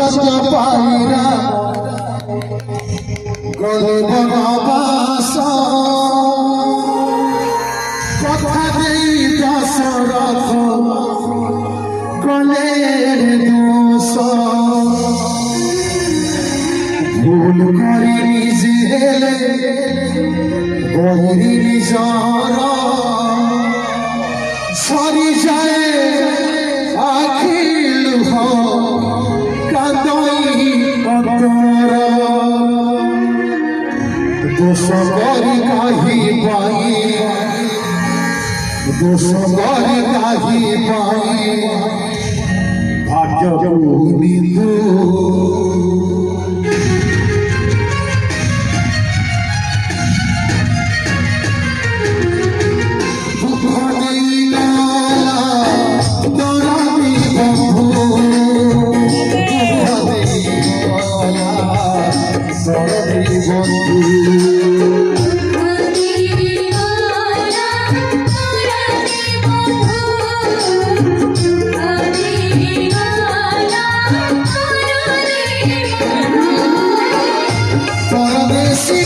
শত পায়রা গলে বনবাস কথা দেই দশরথ গলের দোষ ভুল করি নিজে গরি নিজর সরি যায় আখিল কাঁদই অন্তর দোষ করি কাহি পাই দোষ করি কাহি পাই ভাগ্য নিন্দু পরদেশী